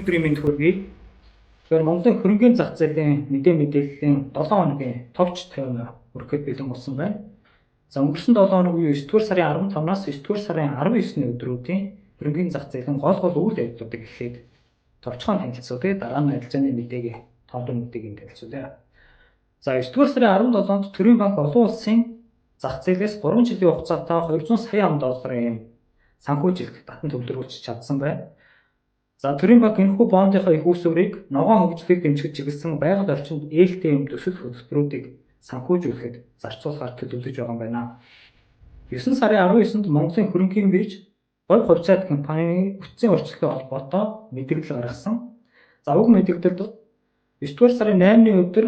өдрийн мэнд хүргэе. Тэгэхээр Монголын хөрөнгөний зах зээлийн мэдээллийн 7 хоногийн товч тавина хүрэхэд бэлэн болсон байна. За өнгөрсөн 7 хоног буюу 9-р сарын 15-наас 9-р сарын 19-ний өдрүүдийн хөрөнгөний зах зээлийн гол үйл явдлуудыг эхлээд товчхон танилцуулъя. Дараа нь арилжааны мэдээг томдон мэдээг танилцуулъя. За 9-р сарын 17-нд Төрийн банк олон улсын зах зээлээс 3 жилийн хугацаатай 200 сая $, санхүү жилд татан төвлөрүүлж чадсан байна. За Төрийн банк энэхүү бондынхаа их усврыг ногоон хөгжлийг дэмжиж чиглэсэн байгаль орчинд ээлтэй төсөл хөтөлбөрүүдийг санхүүжүүлэхэд зарцуулахаар төлөвлөж байгаа юм байна. 9 сарын 19-нд Монголын хөрөнгөний бирж Говь хувьцаат компанийн бүтцийн өөрчлөлттэй холбоотой мэдээлэл гаргасан. За уг мэдээлэлд 9-р сарын 8-ны өдөр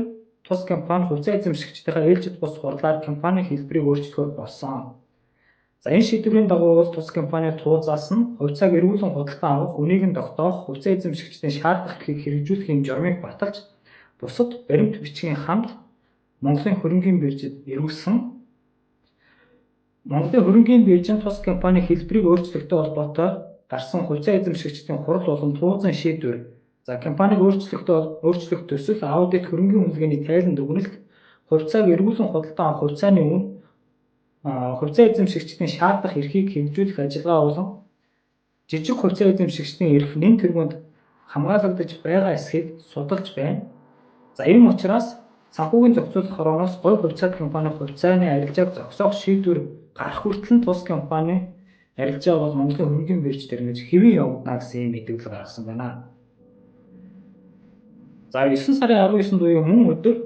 тус компани хувьцаа эзэмшигчдийнхээ ээлжид бус хурлаар компанийн хэлбэрийг өөрчлөхөөр болсон. За энэ шийдвэрийн дагуу тус компани тууцаас нь хувьцааг эргүүлэн худалдан авах, үнийг нь тогтоох, хувьцаа эзэмшигчдийн шаардлагыг хэрэгжүүлэхийн журмыг баталж бусад баримт бичгийн хамт Монголын хөрөнгөний биржид ирүүлсэн. Монголын хөрөнгөний биржийн тус компани хэлбэрийг өөрчлөлттэй холбоотой гарсан хувьцаа эзэмшигчдийн хурал болон тууцын шийдвэр. За компаниг өөрчлөх төсөл, аудит, хөрөнгөний үнэлгээний тайланд өгнөлт, хувьцааг эргүүлэн худалдан авах, хувьцааны үн, хувьцаа эзэмшигчдийн шаардлага эрхийг хэрэгжүүлэх ажиллагаа болон жижиг хувьцаа эзэмшигчдийн эрх нэн тэргуунд хамгаалагдаж байгаа эсхийг судалж байна. За ийм учраас санхүүгийн зохицуулах орооноос Говь хувьцаат компани хувьцааны арилжааг зогсоох шийдвэр гарах хүртэл тус компани арилжаа бол Монголын хөрөнгөний бирж дээр ингэж хэвэн явагдана гэсэн мэдээлэл гаргасан байна. За 9 сарын 19-нд буюу мөн өдөр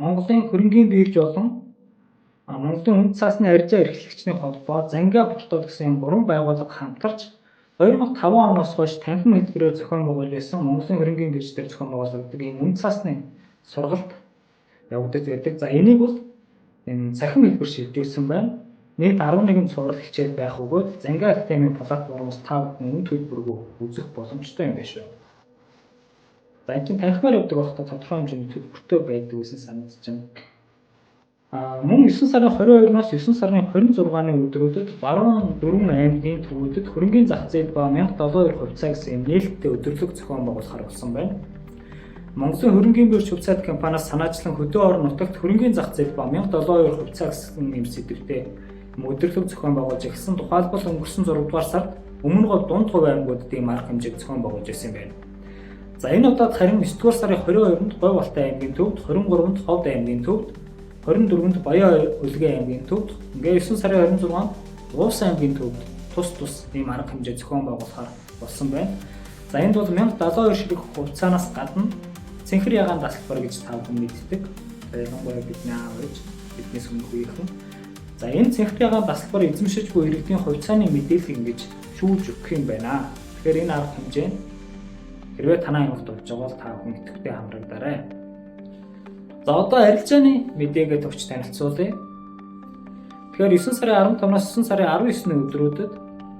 Монголын хөрөнгөний бирж болон Монголын үндэс цаасны арилжаа эрхлэгчдийн холбоо Занга Портал гэсэн 3 байгууллага хамтарч 2005 оноос хойш танхим хэлбэрээр зохион байгуулсан Монголын хөрөнгөний бирж дээр зохион байгуулагддаг энэ үндэс цаасны сургалт явагдаж байдаг. За энийг бол энэ цахим хэлбэр шилжүүлсэн байна. Нийт 11 сургал хичээл байх бөгөөд Занга академийн платформоос та бүхэн үн төлбөргүй үзэх боломжтой юм байна шүү. За энэ танхимаар явдаг болохоо тодорхой хэмжээний төлбөртэй байдаг гэсэн санагдаж байна. Мөн 9 сарын 22-наас 9 сарын 26-ны өдрүүдэд баруун 4 аймгийн төвүүдэд хөрөнгөний зах зээл ба 1072 хувьцаа гэсэн нээлттэй өдөрлөг зохион байгуулахар болсон байна. Монголын хөрөнгөний бирж хувьцаат компаниас санаачлан хөдөө орон нутагт хөрөнгөний зах зээл ба 1072 хувьцаа гэсэн нэм сэдвтэй өдөрлөг зохион байгуулж ирсэн. Тухайлбал өнгөрсөн 6 дугаар сард өмнө гол дунд хувь аймагуудын марк хэмжээг зохион байгуулж ирсэн байна. За энэ удаад харин 9 дугаар сарын 22-нд Говь Алтай аймгийн төвд, 23-нд Ховд аймгийн төвд, 24-нд Баян Улгийн аймгийн төвд, ингээ 9 сарын 26-нд Уус аймгийн төвд тус ийм арга хэмжээ зохион байгуулахаар болсон байна. За энд бол 1072 ширхэг хувьцаанаас гадна цэнхэр ягаан дасгалбар гэж та бүхэн мэддэг. Ялангуяа бидний аав ээж, биднээс өмнөх үеийнхэн. За энэ цэнхэр ягаан дасгалбар эзэмшижгүй иргэдийн хувьцааны мэдээлэл ингэж шүүлж өгөх юм байна. Тэгэхээр энэ арга хэмжээ нь хэрвээ танаа юмд болж байгаа бол та бүхэн идэвхтэй хамрагдаарай. За одоо арилжааны мэдээгээ товч танилцуулъя. Тэгэхээр 9 сарын 15-наас 9 сарын 19-ний өдрүүдэд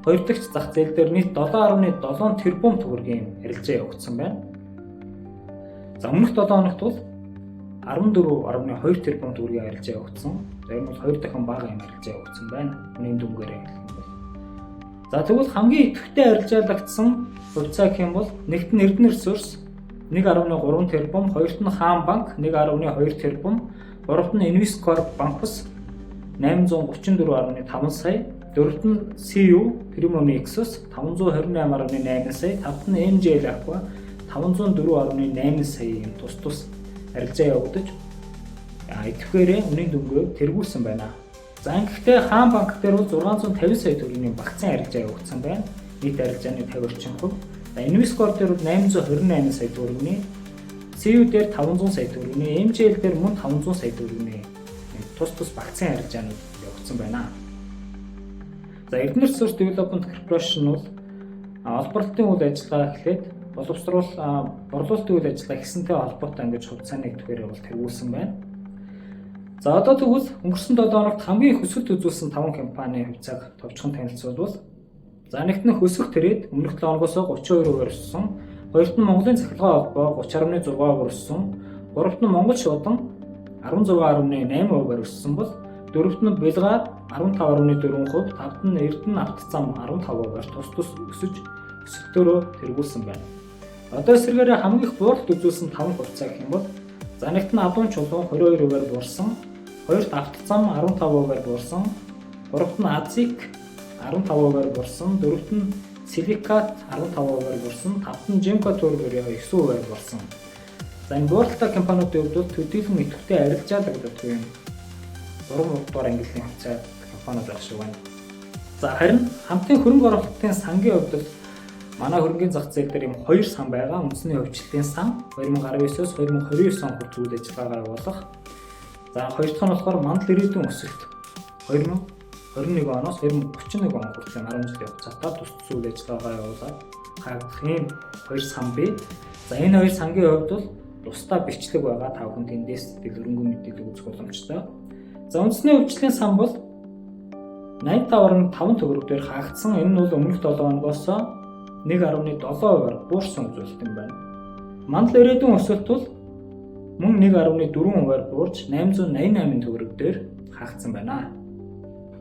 хоёр дахь зах зээл дээр нийт 7.7 тэрбум төгрөгийн арилжаа явагдсан байна. За өмнөх 7 хоногт бол 14.2 тэрбум төгрөгийн арилжаа явагдсан. За энэ бол 2 дахин бага юм арилжаа явагдсан байна. Үнийн дүнгээр хэлэх юм бол. За тэгвэл хамгийн идэвхтэй арилжаалагдсан хувьцаа гэх юм бол нэгт нь Эрдэнэ ресурс 1.3 тэрбум, хоёрт нь Хаан банк 1.2 тэрбум, гуравт нь Инвесткорп банкус 834.5 сая, дөрөвт нь CU Premium Nexus 528.8 сая, тавт нь MJL Aqua 504.8 сая юм тус арилжаа явагдаж идэвхээрээ үнийн дүнгээр тэргүүлсэн байна. За ингэхдээ Хаан банк дээр бол 650 сая төгрөгийн багцын арилжаа явагдсан байна. Нийт арилжааны 50 орчим хувь. За Инвесткорп дээр бол 828 сая төгрөгийн, CU дээр 500 сая төгрөгийн, MJL дээр мөн 500 сая төгрөгийн тус багцын арилжаанууд явагдсан байна. За Эрдэнэ Resource Development Corporation бол олборлолтын үйл ажиллагаа эхлээд борлуулалтын үйл ажиллагаа хийсэнтэй холбоотой ингэж хувьцааны идэвхээрээ бол тэргүүлсэн байна. За одоо тэгвэл өнгөрсөн 7 хоногт хамгийн их өсөлт үзүүлсэн 5 компани хувьцааг товчхон танилцуулбал за нэгт нь Хөсөх Трейд өмнөх 7 хоногоос 32% өссөн, хоёрт нь Монголын Цахилгаан холбоо 30.6% өссөн, гуравт нь Монгол Шуудан 16.8% өссөн бол дөрөвт нь Бэлгаар 15.4%, тавт нь Эрдэнэ Авто зам 15%-аар тус өсөж өсөлтөөрөө тэргүүлсэн байна. Одоо эсвэргээрээ хамгийн их бууралт үзүүлсэн 5 хувьцаа гэх юм бол за нэгт нь адуун чулуун 22%-аар буурсан, хоёрт автозам 15%-аар буурсан, гуравт нь азик 15%-аар буурсан, дөрөвт нь силикат 15%-аар буурсан, тавт нь жимко турборё 9%-аар буурсан. За энэ бууралтай компаниудын хувьд бол төдийлөн идэвхтэй арилжаалагддаг юм. 3 дугаар ангиллын хувьцаа компаниуд байх шиг байна. За харин хамтын хөрөнгө оруулалтын сангийн хувьд бол манай хөрөнгөний зах зээл дээр юм 2 сан байгаа. Үндэсний хөвчлөлийн сан 2019-оос 2029 он хүртэл үйл ажиллагаагаа явуулах. За хоёр дахь нь болохоор мандал ирээдүйн өсөлт 2021 оноос 2031 он хүртэл 10 жилийн хугацаатаар тусдсан үйл ажиллагаагаа явуулаад хаагдах ийм 2 сан бий. За энэ 2 сангийн хувьд бол тусдаа бичлэг байгаа. Та бүхэн тэндээс хөрөнгө мэдээлэл үзэх боломжтой. За үндэсний хөвчлөлийн сан бол 85.5 төгрөг дээр хаагдсан. Энэ нь бол өмнөх 7 хоногоос 1.7%-аар буурсан үзүүлэлт юм байна. Мандал ирээдүйн өсөлт бол мөн 1.4%-аар буурж 888 төгрөг дээр хаагдсан байна.